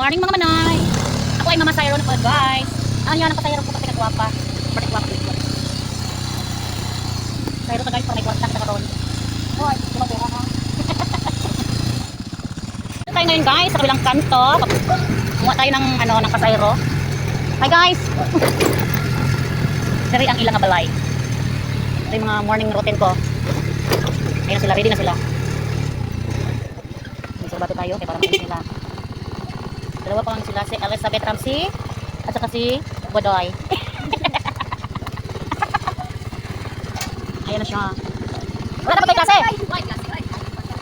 Morning mga manay. Ako ay Mama Sayro na po guys. Yan ang pasayro po kasi kagwapa. Pati gwapa dito. Sayro ka guys para may gwapa sa karon. Hoy, gumagawa ha. Ito tayo ngayon guys sa kabilang kanto. Kumuha tayo ng ng pasayro. Hi guys. Dari ang ilang balay. Ito yung mga morning routine ko. Ayun sila, ready na sila. So bato tayo kaya para makain sila. Dalawa pa lang sila, si Elizabeth Ramsey at saka si Bodoy. Ayan na siya. Wala na ba kayo klase?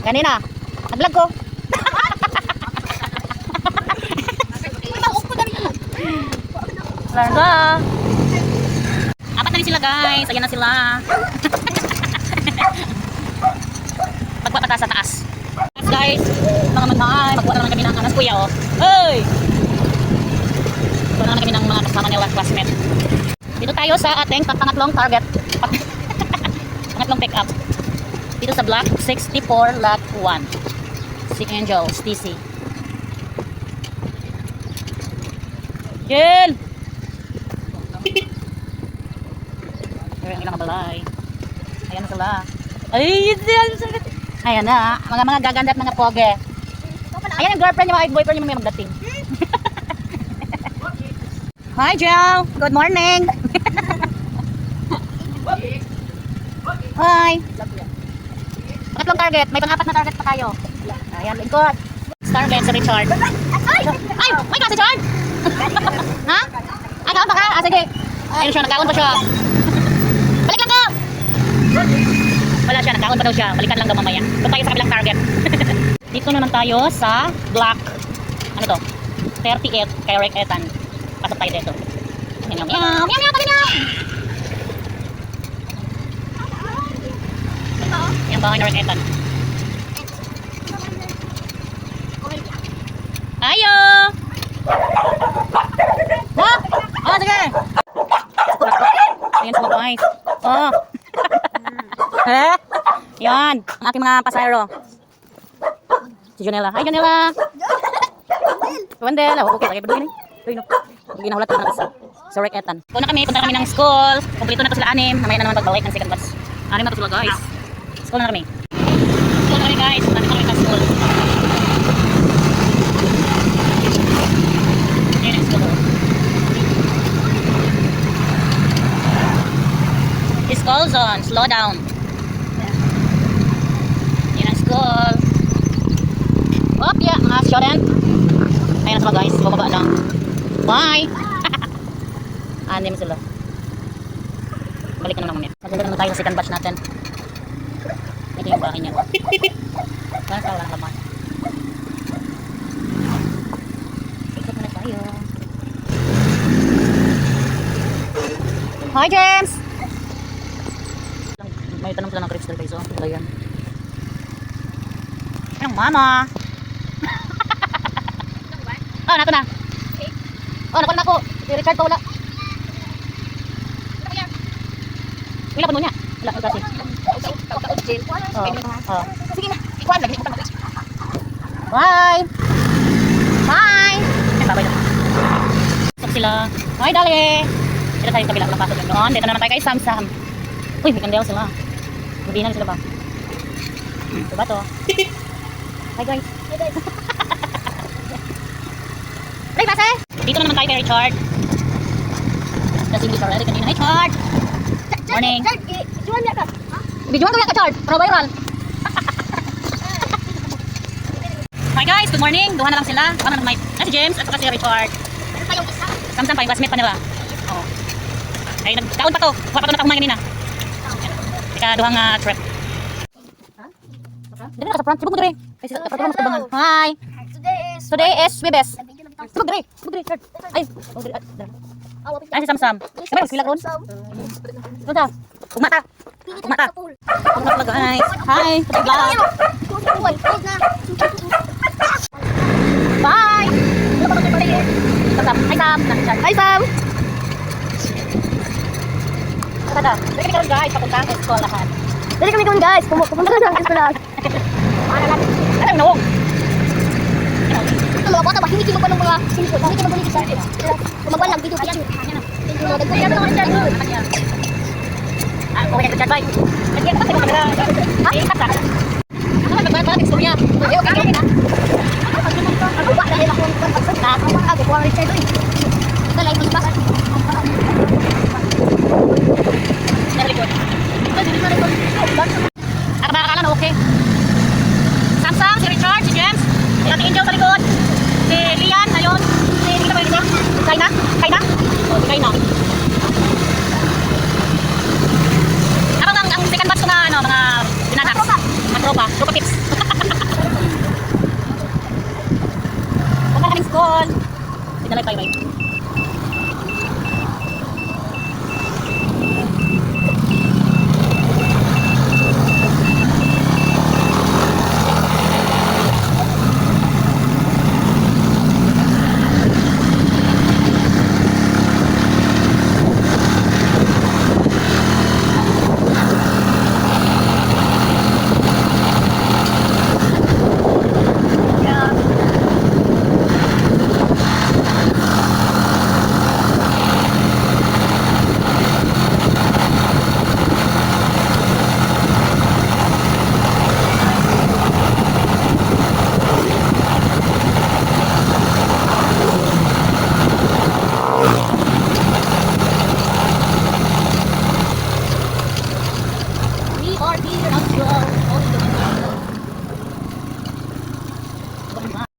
Ganina. Nag-vlog ko. Larga. Apat na rin sila guys. Ayan na sila. Pagpapata sa taas. Guys, mga manay, magbuha naman kami ng anas kuya oh. Hey! Magbuha naman kami ng mga kasama nila classmate. Dito tayo sa ating pangatlong target. Pangatlong pick up. Dito sa block 64 lot 1. Si Angel, TC. Jen! Ayan ang ilang balay. Ayan na sila. Ay, ayan na, mga gaganda at mga poge. Ayan yung girlfriend niya, mga boyfriend niya may magdating. Hi, Joe. Good morning. Hi. Pangatlong target. May pang-apat na target pa tayo. Ayan, lingkod. Starlet sa Richard. Ay! May kasi Richard! Ha? Ay, kaon pa ka? Sige. Ayun siya, nagkaon pa siya. Balik lang ka! Wala siya, nagkaon pa daw siya. Balikan lang daw mamaya. Ito tayo sa kabilang target. Dito naman tayo sa block, ano to? 38, kay Rick Etan. Pasok tayo dito. Meow, meow, meow, meow, meow. Yan bahay na Rick Etan. Ayo! Ha? Oh, sige! Ayan sila guys. Oh! Eh? Yan, ang aking mga pasayro. Si Jonella. Hi Jonella. Wandel. Okay, lagi pa doon. Tuyo. Ginahulat na isa. Sa Rick Etan. Punta kami ng school. Kumpleto na to sila 6. Mamaya na naman pagbalik ng second batch. 6 na to sila guys. School na kami. School na kami guys. Nandito kami sa school. Ayan ang school. School zone. Slow down. School. Oh, yeah, mga student. Ayan na sila guys, bababa lang. Bye! Anim sila. Balik na naman mamaya. Maganda naman tayo sa second batch natin. Ito yung bahay niya. Parang sa walang laman. Ikot muna tayo. Hi James! May tanong sila ng crystal guys, oh. Ito yan. Ang mama. Oh, nato na. Oh, nakuha na ako. Si Richard pa wala. Wala pa nun niya. Wala, kasi. Oh. Sige na. Ikuan lagi. Bye. Bye. Bye-bye na. Pasok sila. Hi, dali. Dito tayo kabila. Walang pasok yun noon. Dito naman tayo kay Sam Sam. Uy, may kandel sila. Hindi na sila ba? Ito ba to? Hi guys. Hi guys. Play base. Dito naman tayo kay Richard. Kasi hindi ka ready kanina. Hi Richard. Morning. Videoan niya ka. Videoan ko yan ka Richard. Para viral. Hi guys, good morning. Duha na lang sila. Duha na lang si James at saka si Richard. Samsam pa yung classmate pa nila. Oo. Ay, nagkaon pa to. Kuha pa to na kumain kanina. Ikaduhang trip. Dito na ka sa front. Sibog mo diri. Hi. Today is Webes. Sibog diri. Ay. Ay si Samsam. Kamay sila ron. Punta. Umata. Umata guys. Hi. Vlog. Bye. Hi Sam. Hi Sam. Tada. Dili kami guys papunta sa eskwelahan. Dili kami guys. Pumunta sa eskwelahan. Alam mo. mga bata ba? Hindi mo pa ng mga sinipod. Hindi mo balik sa akin. Kumagwan lang video picture. Nagkuya na ako dyan. Okay na dyan, bye. Lagyan ka pa sa kamera. Ha? Ikat ka. Ano ba nagbayad istorya? Okay na. Ako ba dahil ako ang pagpagpagpag. Ako po ang Richard. Kalay mo ba? Very good. Ang makakala na okay. Samsung, si Richard, si James, si Ate Angel sa likod, si Lian, ayun, si Nita ba yun ito? Kaina? Kaina? O, si Kaina. Ang second batch ko na ano, mga binanas. Mga tropa. Tropa tips. Huwag na kaming school. Sinalay tayo, right?